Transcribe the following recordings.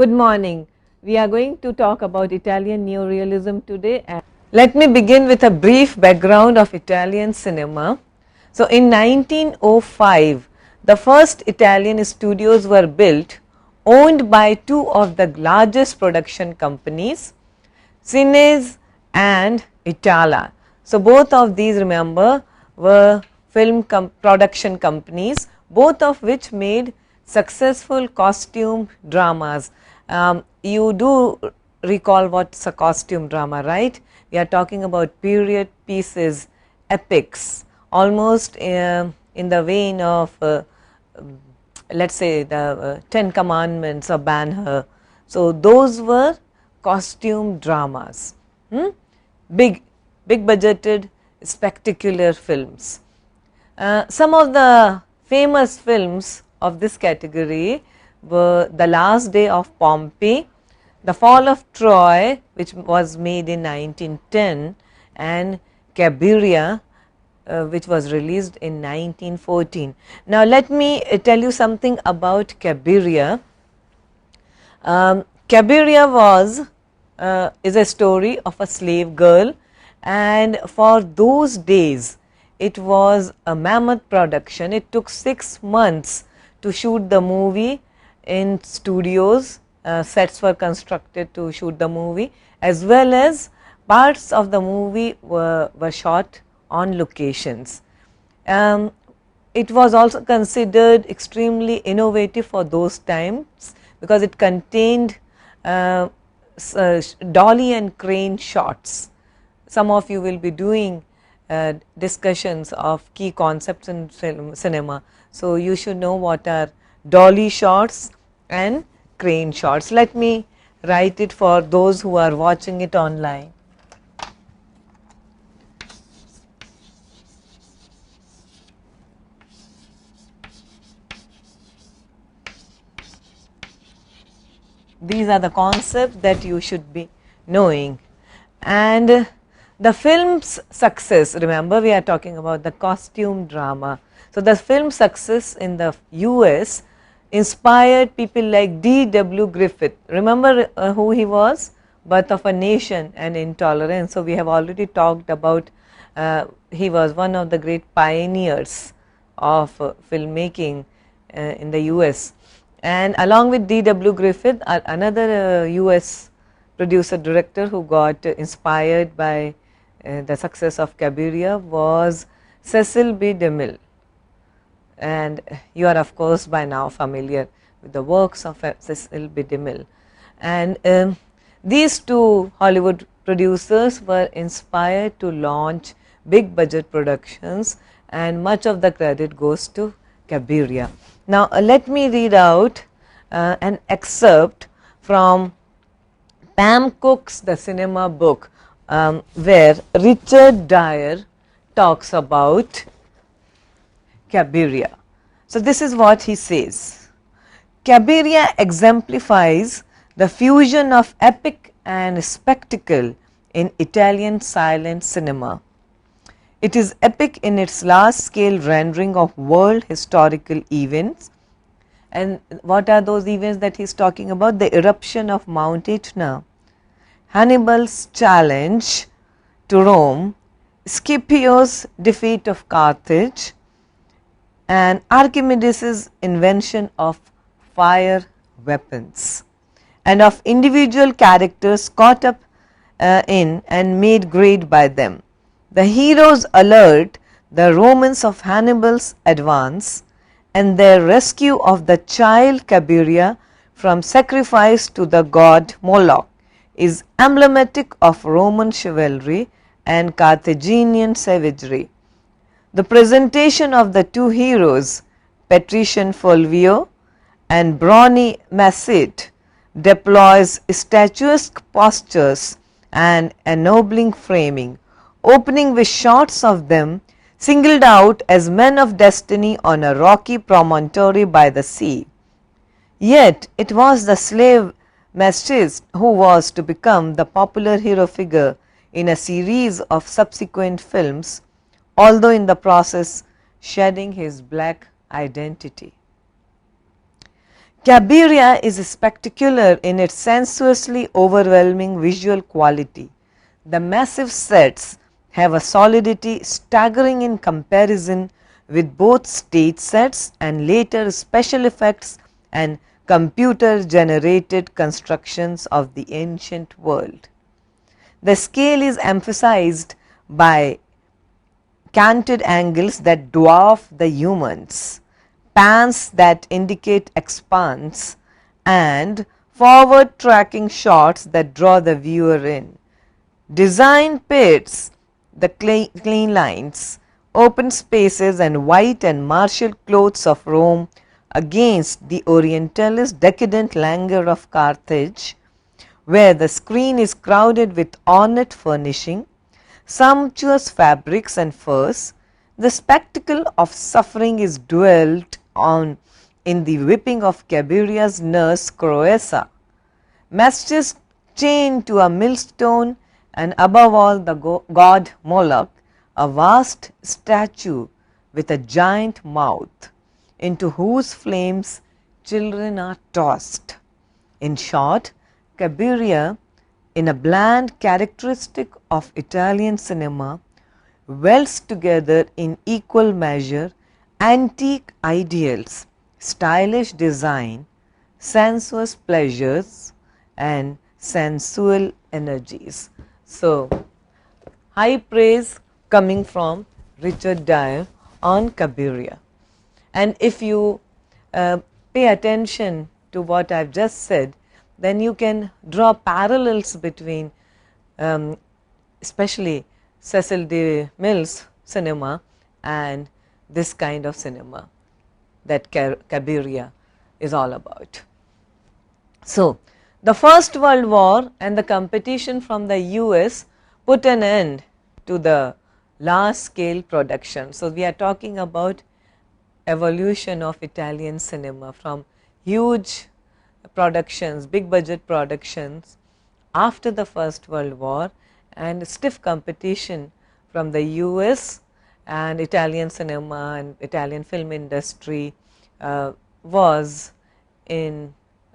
Good morning. We are going to talk about Italian Neorealism today. And let me begin with a brief background of Italian cinema. So, in 1905, the first Italian studios were built, owned by two of the largest production companies, Cines and Itala. So, both of these, remember, were film production companies, both of which made successful costume dramas. You do recall what's a costume drama, right? We are talking about period pieces, epics, almost in the vein of let's say the Ten Commandments or Ben-Hur. So, those were costume dramas, big budgeted spectacular films. Some of the famous films of this category were The Last Day of Pompeii, The Fall of Troy, which was made in 1910, and Cabiria, which was released in 1914. Now, let me tell you something about Cabiria. Cabiria is a story of a slave girl, and for those days it was a mammoth production. It took 6 months to shoot the movie in studios. Sets were constructed to shoot the movie, as well as parts of the movie were shot on locations. It was also considered extremely innovative for those times because it contained dolly and crane shots. Some of you will be doing discussions of key concepts in cinema. So, you should know what are dolly shots and crane shots. Let me write it for those who are watching it online. These are the concepts that you should be knowing. And the film's success, remember we are talking about the costume drama. So, the film success in the US inspired people like D.W. Griffith. Remember who he was? Birth of a Nation and Intolerance. So, we have already talked about he was one of the great pioneers of filmmaking in the US. And along with D.W. Griffith, another US producer director who got inspired by the success of Cabiria was Cecil B. DeMille. And you are of course by now familiar with the works of Cecil B. DeMille. And these two Hollywood producers were inspired to launch big budget productions, and much of the credit goes to Cabiria. Now, let me read out an excerpt from Pam Cook's The Cinema book, where Richard Dyer talks about Cabiria. So, this is what he says. Cabiria exemplifies the fusion of epic and spectacle in Italian silent cinema. It is epic in its large scale rendering of world historical events. And what are those events that he is talking about? The eruption of Mount Etna, Hannibal's challenge to Rome, Scipio's defeat of Carthage, and Archimedes' invention of fire weapons, and of individual characters caught up in and made great by them. The heroes alert the Romans of Hannibal's advance, and their rescue of the child Cabiria from sacrifice to the god Moloch is emblematic of Roman chivalry and Carthaginian savagery. The presentation of the two heroes, patrician Fulvio and brawny Macete, deploys statuesque postures and ennobling framing, opening with shots of them singled out as men of destiny on a rocky promontory by the sea. Yet it was the slave Macete who was to become the popular hero figure in a series of subsequent films, although in the process shedding his black identity. Cabiria is spectacular in its sensuously overwhelming visual quality. The massive sets have a solidity staggering in comparison with both stage sets and later special effects and computer generated constructions of the ancient world. The scale is emphasized by canted angles that dwarf the humans, pans that indicate expanse, and forward tracking shots that draw the viewer in. Design pits the clean lines, open spaces, and white and martial clothes of Rome against the Orientalist decadent languor of Carthage, where the screen is crowded with ornate furnishing, sumptuous fabrics and furs. The spectacle of suffering is dwelt on in the whipping of Cabiria's nurse Croessa, Masters chained to a millstone, and above all the god Moloch, a vast statue with a giant mouth, into whose flames children are tossed. In short, Cabiria, in a bland characteristic of Italian cinema, welds together in equal measure antique ideals, stylish design, sensuous pleasures, and sensual energies. So, high praise coming from Richard Dyer on Cabiria. And if you pay attention to what I have just said, then you can draw parallels between especially Cecil de Mille's cinema and this kind of cinema that Cabiria is all about. So, the First World War and the competition from the US put an end to the large scale production. So, we are talking about evolution of Italian cinema from huge productions, big budget productions after the First World War, and stiff competition from the US, and Italian cinema and Italian film industry was in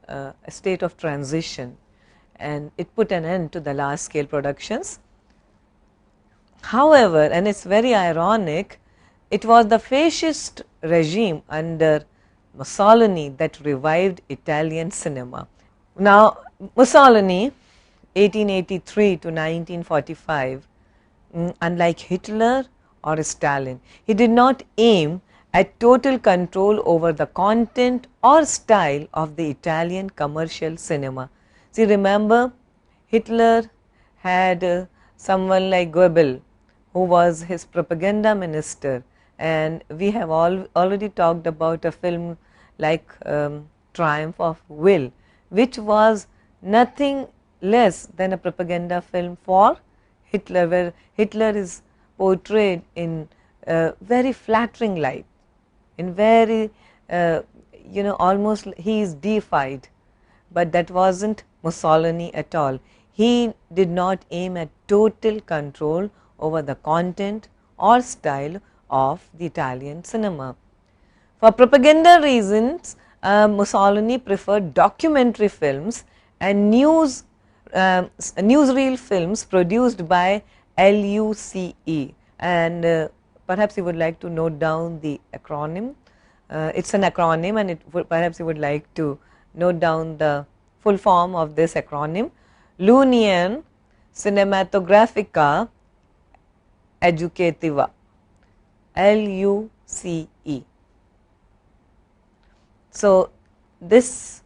a state of transition, and it put an end to the large scale productions. However, and it is very ironic, it was the fascist regime under Mussolini that revived Italian cinema. Now, Mussolini 1883 to 1945, unlike Hitler or Stalin, he did not aim at total control over the content or style of the Italian commercial cinema. See, remember, Hitler had someone like Goebbels, who was his propaganda minister, and we have already talked about a film like Triumph of Will, which was nothing less than a propaganda film for Hitler, where Hitler is portrayed in very flattering light, in very almost he is deified, but that was not Mussolini at all. He did not aim at total control over the content or style of the Italian cinema. For propaganda reasons, Mussolini preferred documentary films and newsreel films produced by LUCE, and perhaps you would like to note down the acronym. It is an acronym, and perhaps you would like to note down the full form of this acronym: L'Unione Cinematografica Educativa, LUCE. So, this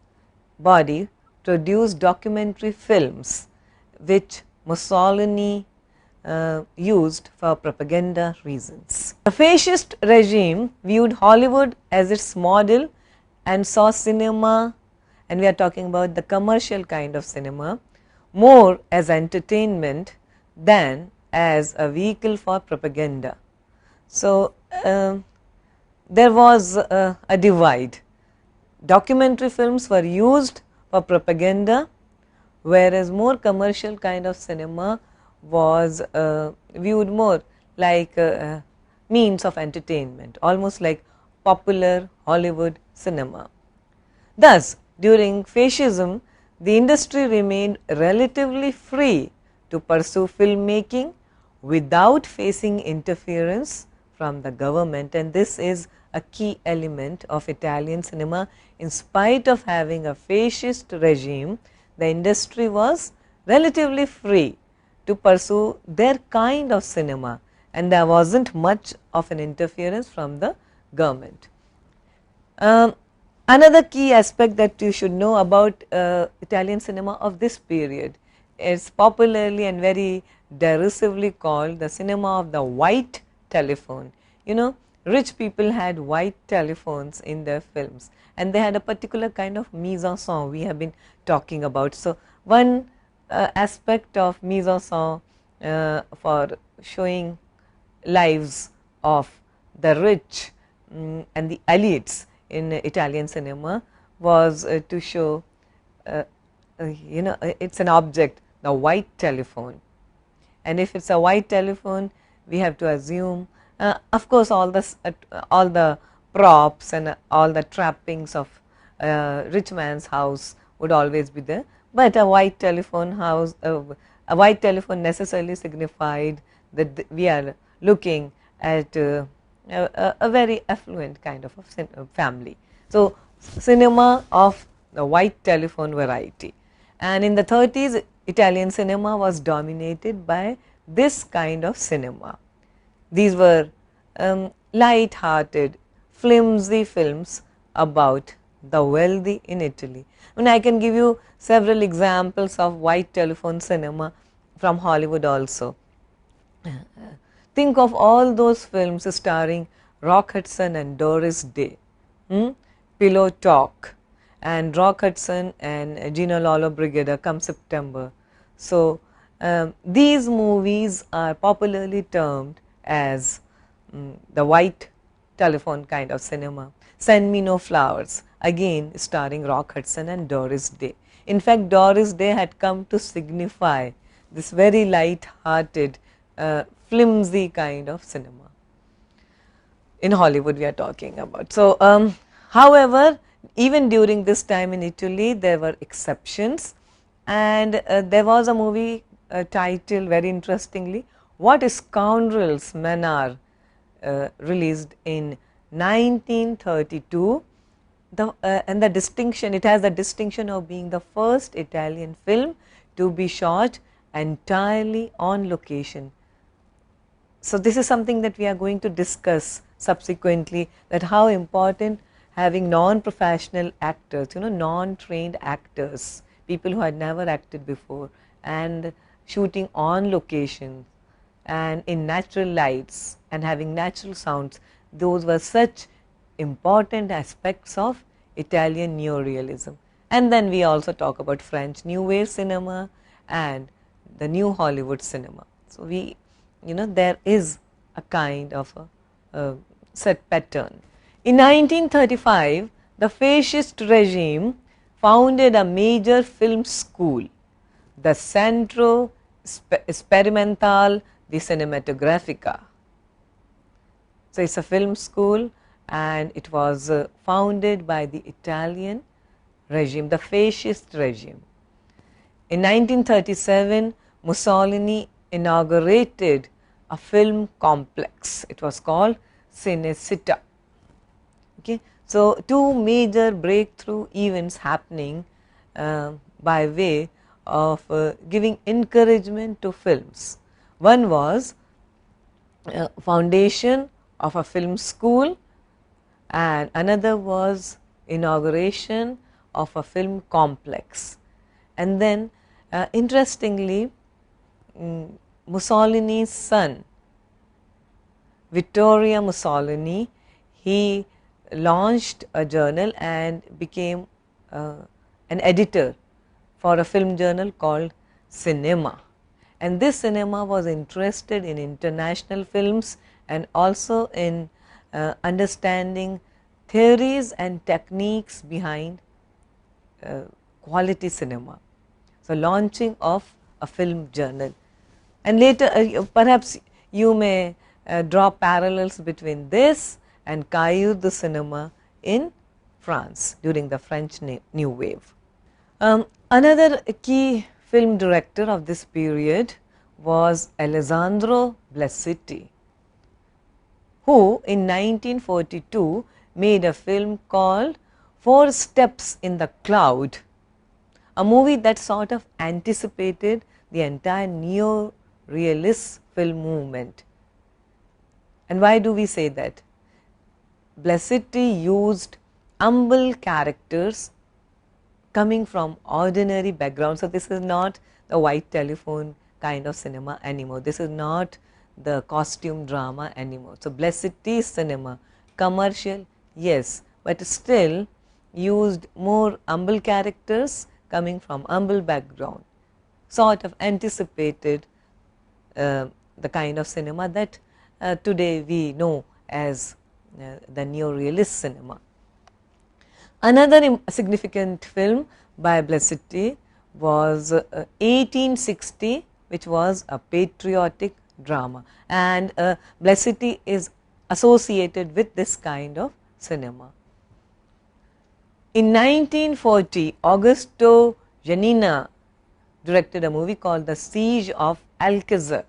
body produced documentary films which Mussolini used for propaganda reasons. The fascist regime viewed Hollywood as its model and saw cinema, and we are talking about the commercial kind of cinema, more as entertainment than as a vehicle for propaganda. So, there was a divide. Documentary films were used for propaganda, whereas more commercial kind of cinema was viewed more like a means of entertainment, almost like popular Hollywood cinema. Thus, during fascism, the industry remained relatively free to pursue filmmaking without facing interference from the government, and this is a key element of Italian cinema. In spite of having a fascist regime, the industry was relatively free to pursue their kind of cinema, and there wasn't much of an interference from the government. Another key aspect that you should know about Italian cinema of this period is popularly and very derisively called the cinema of the white telephone. You know, rich people had white telephones in their films, and they had a particular kind of mise en scène we have been talking about. So, one aspect of mise en scène for showing lives of the rich and the elites in Italian cinema was to show, you know, it's an object, the white telephone. And if it's a white telephone, we have to assume, of course, all the props and all the trappings of rich man's house would always be there, but a white telephone house, a white telephone necessarily signified that we are looking at a very affluent kind of a family. So, cinema of the white telephone variety, and in the 30s Italian cinema was dominated by this kind of cinema. These were light-hearted, flimsy films about the wealthy in Italy. And I can give you several examples of white telephone cinema from Hollywood also. Think of all those films starring Rock Hudson and Doris Day, Pillow Talk, and Rock Hudson and Gina Lollobrigida, Come September. So, these movies are popularly termed as the white telephone kind of cinema. Send Me No Flowers, again starring Rock Hudson and Doris Day. In fact, Doris Day had come to signify this very light-hearted, flimsy kind of cinema. In Hollywood we are talking about. So, however, even during this time in Italy there were exceptions, and there was a movie titled very interestingly, What Scoundrels Men Are, released in 1932. And the distinction, it has the distinction of being the first Italian film to be shot entirely on location. So, this is something that we are going to discuss subsequently, that how important having non-professional actors, you know, non-trained actors, people who had never acted before, and shooting on location and in natural lights and having natural sounds, those were such important aspects of Italian Neorealism. And then we also talk about French New Wave cinema and the New Hollywood cinema. So, we, you know, there is a kind of a set pattern. In 1935, the fascist regime founded a major film school, the Centro Sperimentale di Cinematografica. So, it is a film school, and it was founded by the Italian regime, the fascist regime. In 1937, Mussolini inaugurated a film complex. It was called Cinecittà. Okay. So, two major breakthrough events happening by way of giving encouragement to films. One was foundation of a film school, and another was inauguration of a film complex. And then interestingly, Mussolini's son, Vittorio Mussolini, he launched a journal and became an editor for a film journal called Cinema. And this cinema was interested in international films and also in understanding theories and techniques behind quality cinema. So, launching of a film journal, and later perhaps you may draw parallels between this and Cahiers du Cinema in France during the French New Wave. Another key film director of this period was Alessandro Blasitti, who in 1942 made a film called Four Steps in the Cloud, a movie that sort of anticipated the entire neo-realist film movement. And why do we say that? Blasitti used humble characters coming from ordinary backgrounds. So, this is not the white telephone kind of cinema anymore. This is not the costume drama anymore. So, Blasitti's cinema, commercial, yes, but still used more humble characters coming from humble background, sort of anticipated the kind of cinema that today we know as the neorealist cinema. Another significant film by Blasitti was 1860, which was a patriotic drama, and Blasitti is associated with this kind of cinema. In 1940, Augusto Janina directed a movie called The Siege of Alcazar,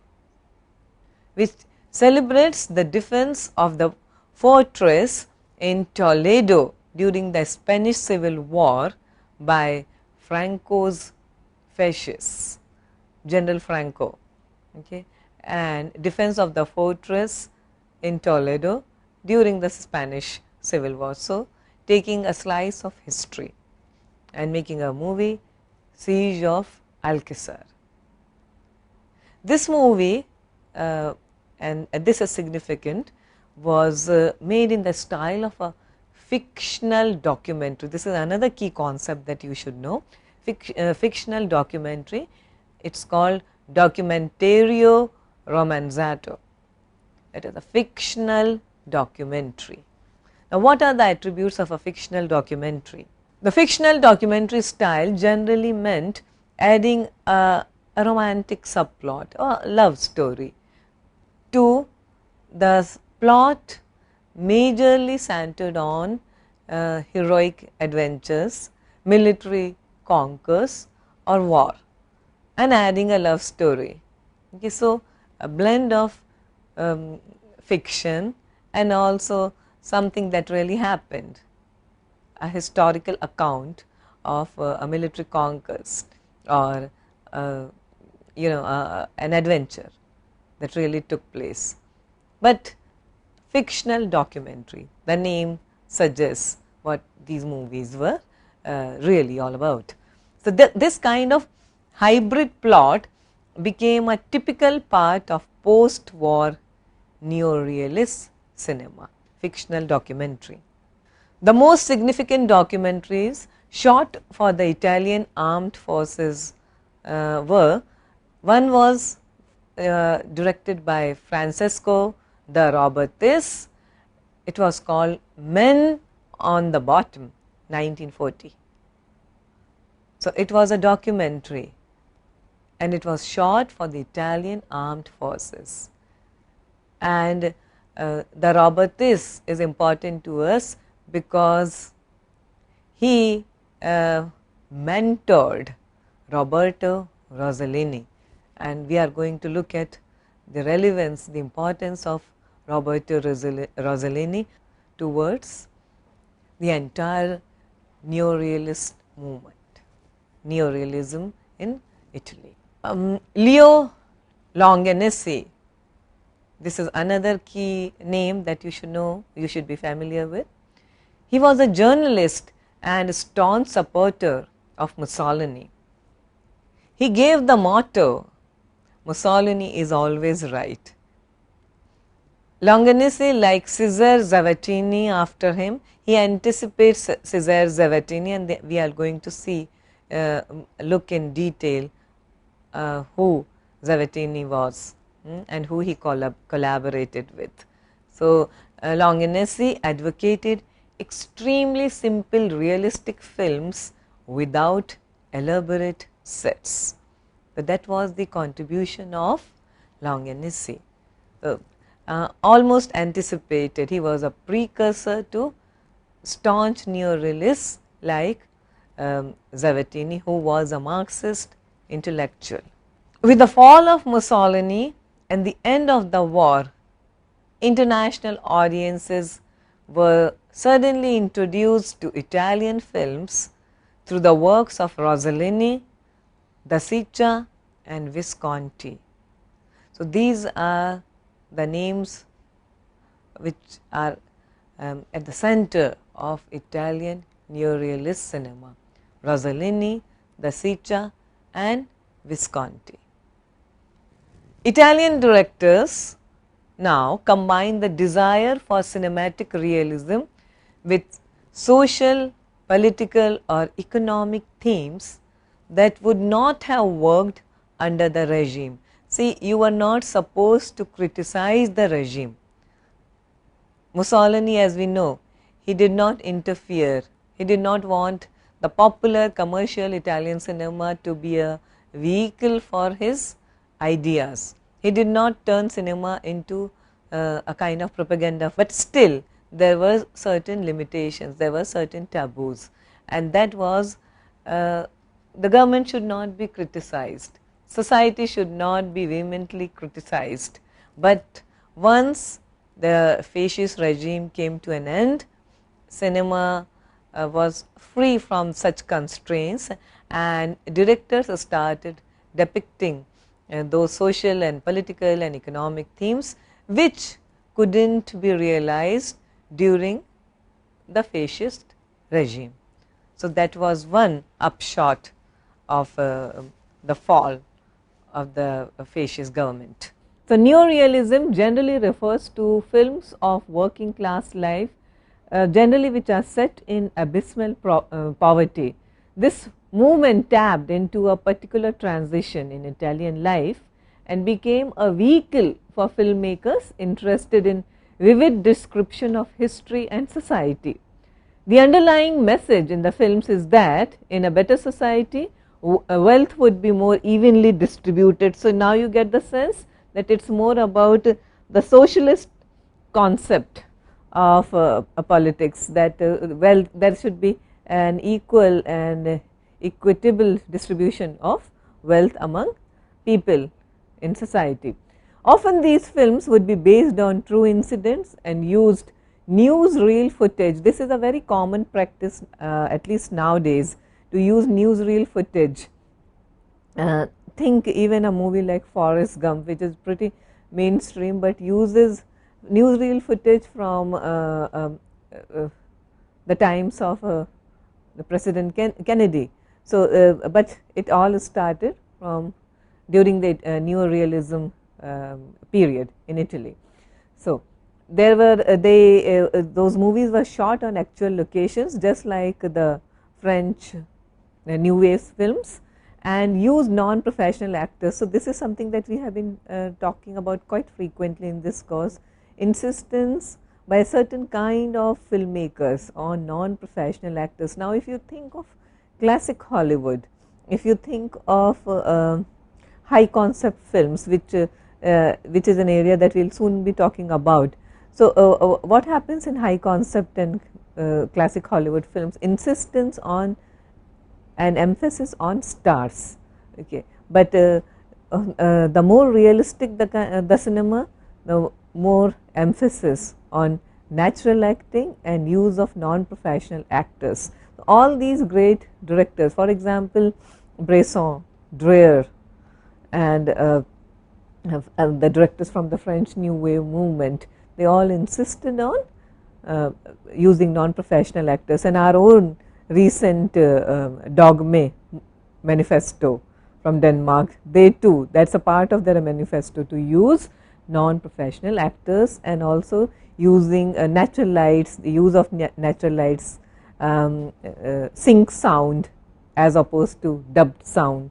which celebrates the defense of the fortress in Toledo during the Spanish Civil War by Franco's fascists, General Franco, okay, and defense of the fortress in Toledo during the Spanish Civil War. So, taking a slice of history and making a movie, Siege of Alcazar. This movie, and this is significant, was made in the style of a fictional documentary. This is another key concept that you should know. Fictional documentary, it is called documentario romanzato. It is a fictional documentary. Now, what are the attributes of a fictional documentary? The fictional documentary style generally meant adding a romantic subplot or love story to the plot, majorly centered on heroic adventures, military conquers or war, and adding a love story. Okay, so, a blend of fiction and also something that really happened, a historical account of a military conquest or an adventure that really took place. But fictional documentary, the name suggests what these movies were really all about. So, this kind of hybrid plot became a typical part of post-war neorealist cinema, fictional documentary. The most significant documentaries shot for the Italian armed forces were, one was directed by Francesco de Robertis. It was called Men on the Bottom, 1940. So, it was a documentary and it was shot for the Italian armed forces. And the Robertis is important to us because he mentored Roberto Rossellini, and we are going to look at the relevance, the importance of Roberto Rossellini towards the entire neorealist movement, neorealism in Italy. Leo Longanesi, this is another key name that you should know, you should be familiar with. He was a journalist and staunch supporter of Mussolini. He gave the motto, Mussolini is always right. Longanesi, like Cesare Zavattini after him, he anticipates Cesare Zavattini, and we are going to see, look in detail who Zavattini was and who he collaborated with. So, Longanesi advocated extremely simple realistic films without elaborate sets. But that was the contribution of Longanesi. Almost anticipated, he was a precursor to staunch neorealists like Zavattini, who was a Marxist intellectual. With the fall of Mussolini and the end of the war, international audiences were suddenly introduced to Italian films through the works of Rossellini, Da Sicca and Visconti. So, these are the names which are at the center of Italian neorealist cinema: Rossellini, Da Sicca and Visconti. Italian directors now combine the desire for cinematic realism with social, political or economic themes that would not have worked under the regime. See, you were not supposed to criticize the regime. Mussolini, as we know, he did not interfere. He did not want the popular commercial Italian cinema to be a vehicle for his ideas. He did not turn cinema into a kind of propaganda, but still there were certain limitations, there were certain taboos, and that was the government should not be criticized, society should not be vehemently criticized. But once the fascist regime came to an end, cinema was free from such constraints, and directors started depicting those social and political and economic themes which couldn't be realized during the fascist regime. So, that was one upshot of the fall of the fascist government. So, neorealism generally refers to films of working class life, generally which are set in abysmal poverty. This movement tapped into a particular transition in Italian life and became a vehicle for filmmakers interested in vivid description of history and society. The underlying message in the films is that in a better society, wealth would be more evenly distributed. So, now you get the sense that it is more about the socialist concept of politics, that wealth, there should be an equal and equitable distribution of wealth among people in society. Often these films would be based on true incidents and used newsreel footage. This is a very common practice, at least nowadays, to use newsreel footage. Think even a movie like Forrest Gump, which is pretty mainstream, but uses newsreel footage from the times of the President Kennedy. So, but it all started from during the neorealism period in Italy. So, there were those movies were shot on actual locations, just like the French new wave films, and used non-professional actors. So, this is something that we have been talking about quite frequently in this course, insistence by a certain kind of filmmakers on non-professional actors. Now, if you think of classic Hollywood, if you think of high concept films, which is an area that we will soon be talking about. So, what happens in high concept and classic Hollywood films? Insistence on an emphasis on stars, okay. But the more realistic the cinema, the more emphasis on natural acting and use of non-professional actors. All these great directors, for example, Bresson, Dreyer, and the directors from the French New Wave movement, they all insisted on using non-professional actors. And our own recent Dogme manifesto from Denmark, they too, that is a part of their manifesto, to use non-professional actors and also using natural lights, the use of natural lights, sync sound as opposed to dubbed sound.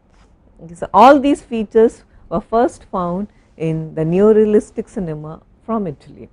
So, all these features were first found in the neorealistic cinema from Italy.